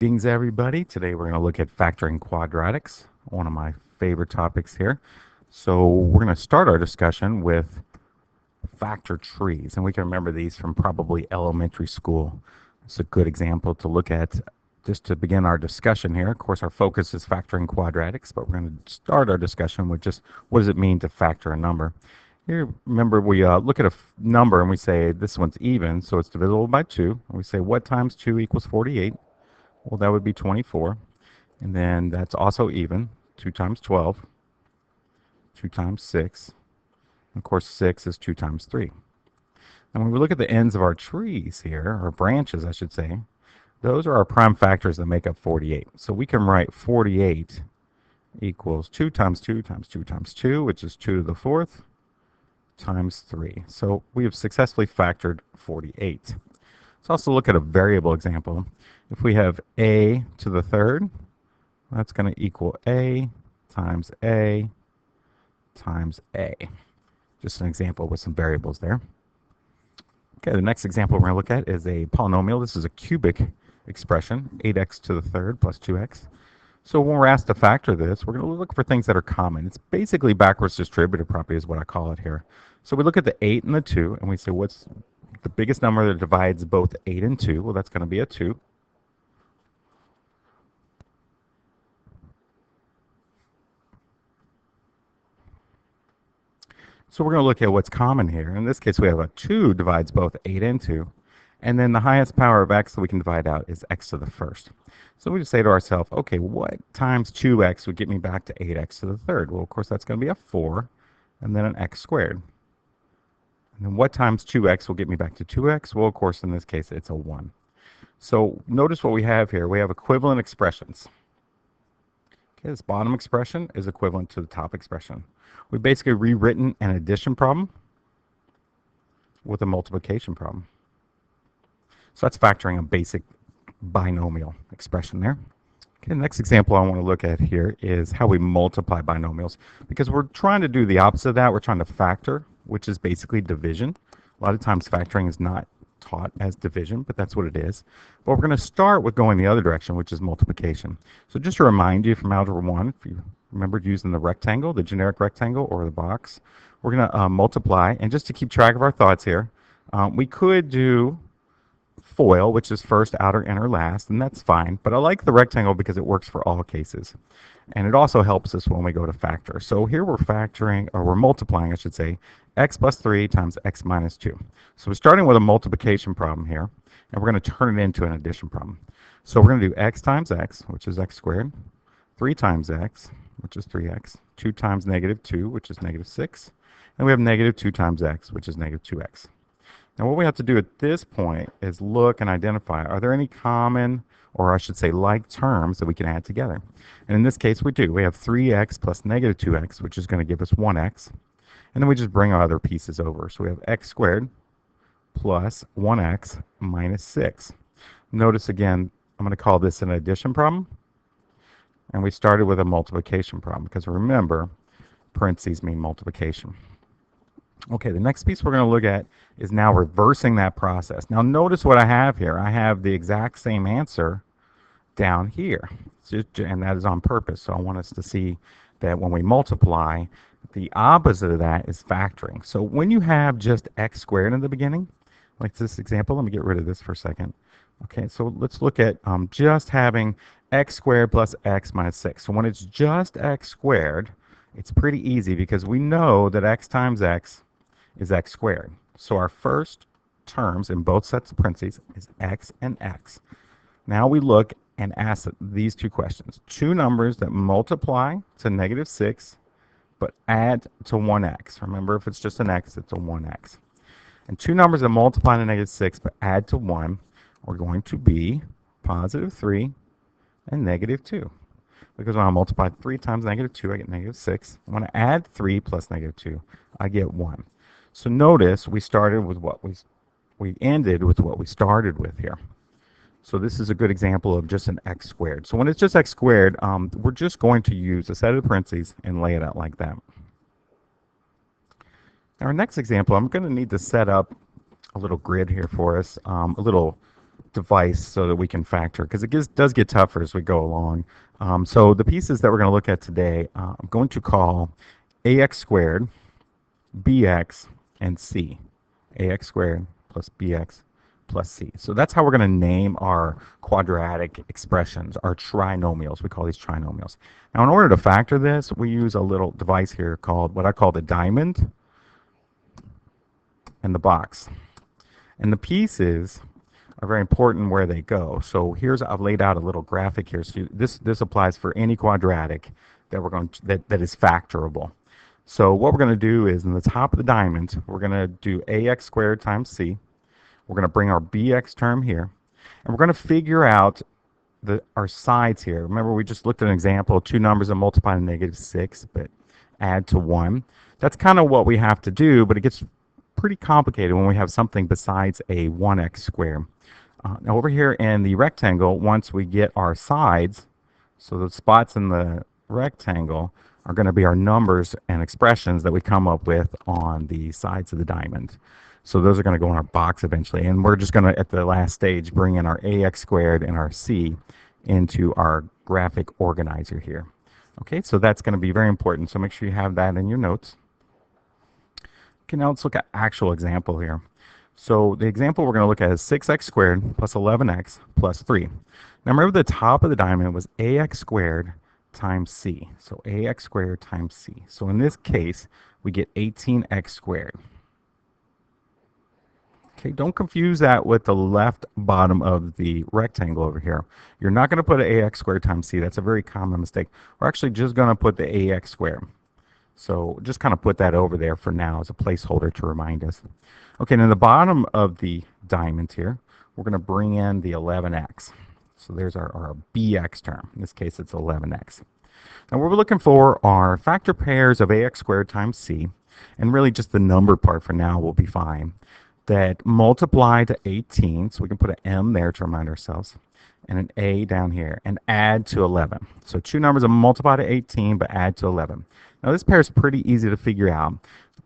Greetings, everybody. Today we're going to look at factoring quadratics, one of my favorite topics here. So we're going to start our discussion with factor trees, and we can remember these from probably elementary school. It's a good example to look at just to begin our discussion here. Of course, our focus is factoring quadratics, but we're going to start our discussion with just what does it mean to factor a number. Here, remember, we look at a number and we say this one's even, so it's divisible by 2. And we say what times 2 equals 48? Well, that would be 24. And then that's also even. 2 times 12, 2 times 6. Of course, 6 is 2 times 3. And when we look at the ends of our trees here, or branches, I should say, those are our prime factors that make up 48. So we can write 48 equals 2 times 2 times 2 times 2, which is 2 to the 4th, times 3. So we have successfully factored 48. Let's also look at a variable example. If we have a to the 3rd, that's going to equal a times a times a. Just an example with some variables there. Okay, the next example we're going to look at is a polynomial. This is a cubic expression, 8x to the 3rd plus 2x. So when we're asked to factor this, we're going to look for things that are common. It's basically backwards distributive property is what I call it here. So we look at the 8 and the 2, and we say, what's the biggest number that divides both 8 and 2? Well, that's going to be a 2. So we're going to look at what's common here. In this case, we have a 2 divides both 8 and 2. And then the highest power of x that we can divide out is x to the 1st. So we just say to ourselves, okay, what times 2x would get me back to 8x to the 3rd? Well, of course, that's going to be a 4, and then an x squared. And then what times 2x will get me back to 2x? Well, of course, in this case, it's a 1. So notice what we have here. We have equivalent expressions. Okay, this bottom expression is equivalent to the top expression. We've basically rewritten an addition problem with a multiplication problem. So that's factoring a basic binomial expression there. Okay, the next example I want to look at here is how we multiply binomials, because we're trying to do the opposite of that. We're trying to factor, which is basically division. A lot of times factoring is not taught as division, but that's what it is. But we're going to start with going the other direction, which is multiplication. So just to remind you from Algebra 1, if you remembered using the rectangle, the generic rectangle, or the box, we're going to multiply. And just to keep track of our thoughts here, we could do FOIL, which is first, outer, inner, last, and that's fine. But I like the rectangle because it works for all cases. And it also helps us when we go to factor. So here we're factoring, or we're multiplying, I should say, x plus 3 times x minus 2. So we're starting with a multiplication problem here, and we're going to turn it into an addition problem. So we're going to do x times x, which is x squared, 3 times x, which is 3x, 2 times negative 2, which is negative 6, and we have negative 2 times x, which is negative 2x. Now what we have to do at this point is look and identify, are there any common, or I should say like terms that we can add together? And in this case we do. We have 3x plus negative 2x, which is going to give us 1x. And then we just bring our other pieces over. So we have x squared plus 1x minus 6. Notice again, I'm going to call this an addition problem. And we started with a multiplication problem, because remember, parentheses mean multiplication. Okay, the next piece we're going to look at is now reversing that process. Now notice what I have here. I have the exact same answer down here, and that is on purpose. So I want us to see that when we multiply, the opposite of that is factoring. So when you have just x squared in the beginning, like this example, let me get rid of this for a second. Okay, so let's look at just having x squared plus x minus 6. So when it's just x squared, it's pretty easy because we know that x times x is x squared. So our first terms in both sets of parentheses is x and x. Now we look and ask these two questions. Two numbers that multiply to negative 6 but add to 1x. Remember, if it's just an x, it's a 1x. And two numbers that multiply to negative 6 but add to 1 are going to be positive 3 and negative 2. Because when I multiply 3 times negative 2, I get negative 6. When I add 3 plus negative 2, I get 1. So notice we started with what we ended with what we started with here. So this is a good example of just an x squared. So when it's just x squared, we're just going to use a set of parentheses and lay it out like that. Now our next example, I'm going to need to set up a little grid here for us, a little device so that we can factor, because it does get tougher as we go along. So the pieces that we're going to look at today, I'm going to call ax squared, bx, and c. Ax squared plus bx plus c. So that's how we're going to name our quadratic expressions, our trinomials. We call these trinomials. Now, in order to factor this, we use a little device here called what I call the diamond and the box. And the pieces are very important where they go. So I've laid out a little graphic here. So this applies for any quadratic that that is factorable. So what we're going to do is, in the top of the diamond, we're going to do ax squared times c. We're going to bring our bx term here, and we're going to figure out our sides here. Remember, we just looked at an example, two numbers that multiply to -6, but add to 1. That's kind of what we have to do, but it gets pretty complicated when we have something besides a 1x squared. Now over here in the rectangle, once we get our sides, so the spots in the rectangle are going to be our numbers and expressions that we come up with on the sides of the diamond. So those are going to go in our box eventually. And we're just going to, at the last stage, bring in our ax squared and our c into our graphic organizer here. Okay, so that's going to be very important. So make sure you have that in your notes. Okay, now let's look at actual example here. So the example we're going to look at is 6x squared plus 11x plus 3. Now remember, the top of the diamond was ax squared times c. So ax squared times c. So in this case, we get 18x squared. Okay, don't confuse that with the left bottom of the rectangle over here. You're not going to put an ax squared times c. That's a very common mistake. We're actually just going to put the ax squared. So just kind of put that over there for now as a placeholder to remind us. Okay, now the bottom of the diamond here, we're going to bring in the 11x. So there's our bx term. In this case, it's 11x. Now what we're looking for are factor pairs of ax squared times c, and really just the number part for now will be fine, that multiply to 18, so we can put an m there to remind ourselves, and an a down here, and add to 11. So two numbers that multiply to 18 but add to 11. Now this pair is pretty easy to figure out,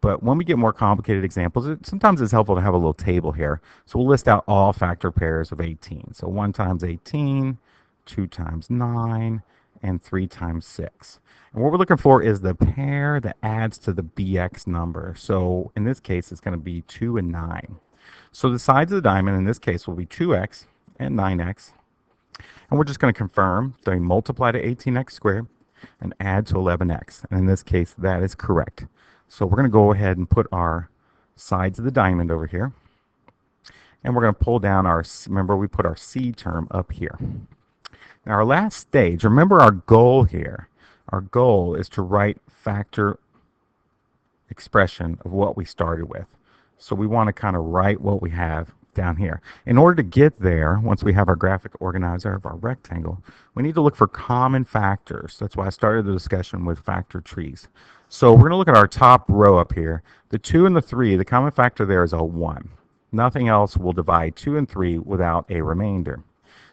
but when we get more complicated examples, sometimes it's helpful to have a little table here. So we'll list out all factor pairs of 18. So 1 times 18, 2 times 9, and 3 times 6. And what we're looking for is the pair that adds to the bx number. So in this case, it's going to be 2 and 9. So the sides of the diamond in this case will be 2x and 9x. And we're just going to confirm they multiply to 18x squared and add to 11x. And in this case, that is correct. So we're going to go ahead and put our sides of the diamond over here. And we're going to pull down our, remember we put our c term up here. Now our last stage, remember our goal here. Our goal is to write factor expression of what we started with. So we want to kind of write what we have down here. In order to get there, once we have our graphic organizer of our rectangle, we need to look for common factors. That's why I started the discussion with factor trees. So we're going to look at our top row up here. The 2 and the 3, the common factor there is a 1. Nothing else will divide 2 and 3 without a remainder.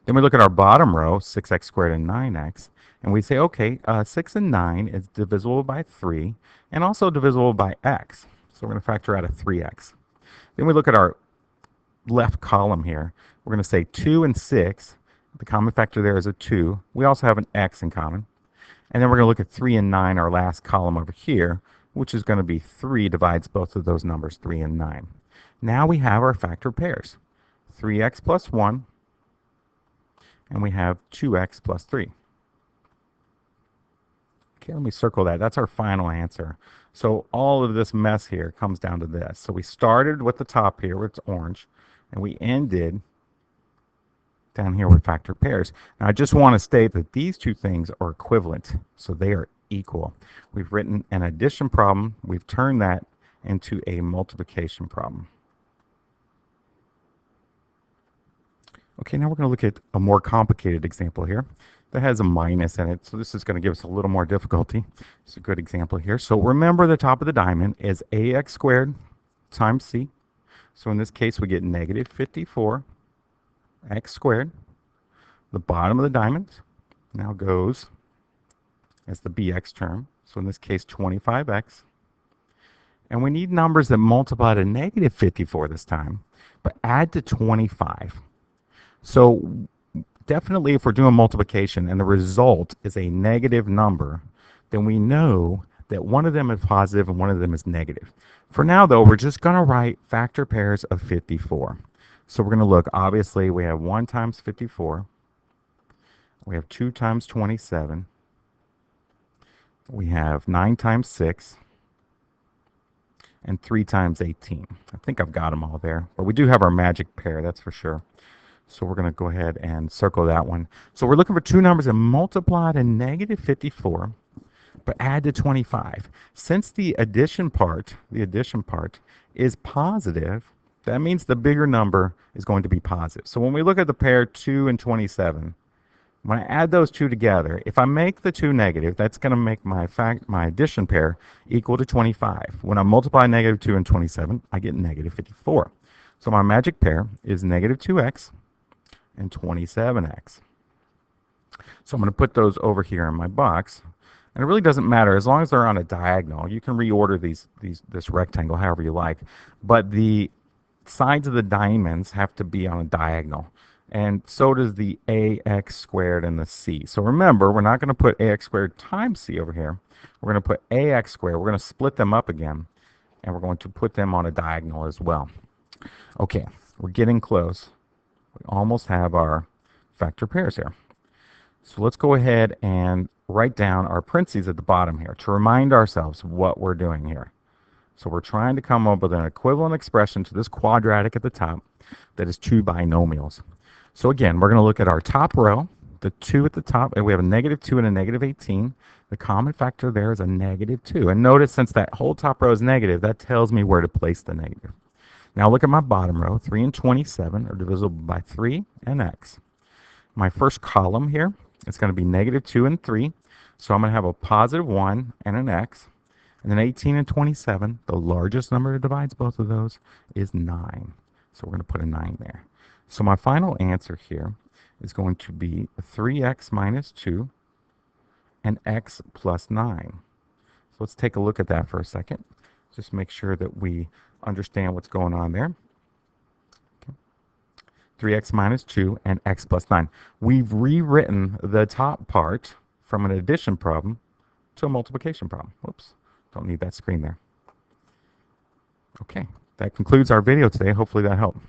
Then we look at our bottom row, 6x squared and 9x, and we say, okay, 6 and 9 is divisible by 3 and also divisible by x. So we're going to factor out a 3x. Then we look at our left column here. We're going to say 2 and 6. The common factor there is a 2. We also have an x in common. And then we're going to look at 3 and 9, our last column over here, which is going to be 3 divides both of those numbers, 3 and 9. Now we have our factor pairs, 3x plus 1, and we have 2x plus 3. Okay, let me circle that. That's our final answer. So all of this mess here comes down to this. So we started with the top here, where it's orange, and we ended down here with factor pairs. Now I just want to state that these two things are equivalent, so they are equal. We've written an addition problem. We've turned that into a multiplication problem. Okay, now we're going to look at a more complicated example here that has a minus in it, so this is going to give us a little more difficulty. It's a good example here. So remember, the top of the diamond is ax squared times c. So in this case, we get negative 54 x squared. The bottom of the diamond now goes as the bx term. So in this case, 25x. And we need numbers that multiply to negative 54 this time, but add to 25. So definitely if we're doing multiplication and the result is a negative number, then we know that one of them is positive and one of them is negative. For now, though, we're just going to write factor pairs of 54. So we're going to look, obviously, we have 1 times 54. We have 2 times 27. We have 9 times 6. And 3 times 18. I think I've got them all there. But we do have our magic pair, that's for sure. So we're going to go ahead and circle that one. So we're looking for two numbers that multiply to negative 54, but add to 25. Since the addition part is positive, that means the bigger number is going to be positive. So when we look at the pair 2 and 27, when I add those two together, if I make the two negative, that's going to make my addition pair equal to 25. When I multiply negative 2 and 27, I get negative 54. So my magic pair is negative 2x and 27x. So I'm going to put those over here in my box. And it really doesn't matter as long as they're on a diagonal. You can reorder this rectangle however you like, but the sides of the diamonds have to be on a diagonal. And so does the ax squared and the c. So remember, we're not going to put ax squared times c over here. We're going to put ax squared. We're going to split them up again, and we're going to put them on a diagonal as well. Okay, we're getting close. We almost have our factor pairs here. So let's go ahead and write down our parentheses at the bottom here to remind ourselves what we're doing here. So we're trying to come up with an equivalent expression to this quadratic at the top that is two binomials. So again, we're going to look at our top row, the 2 at the top, and we have a negative 2 and a negative 18. The common factor there is a negative 2. And notice since that whole top row is negative, that tells me where to place the negative. Now look at my bottom row. 3 and 27 are divisible by 3 and x. My first column here is going to be negative 2 and 3. So I'm going to have a positive 1 and an x. And then 18 and 27, the largest number that divides both of those is 9. So we're going to put a 9 there. So my final answer here is going to be 3x minus 2 and x plus 9. So let's take a look at that for a second. Just make sure that we understand what's going on there. Okay. 3x minus 2 and x plus 9. We've rewritten the top part from an addition problem to a multiplication problem. Whoops, don't need that screen there. Okay, that concludes our video today. Hopefully that helped.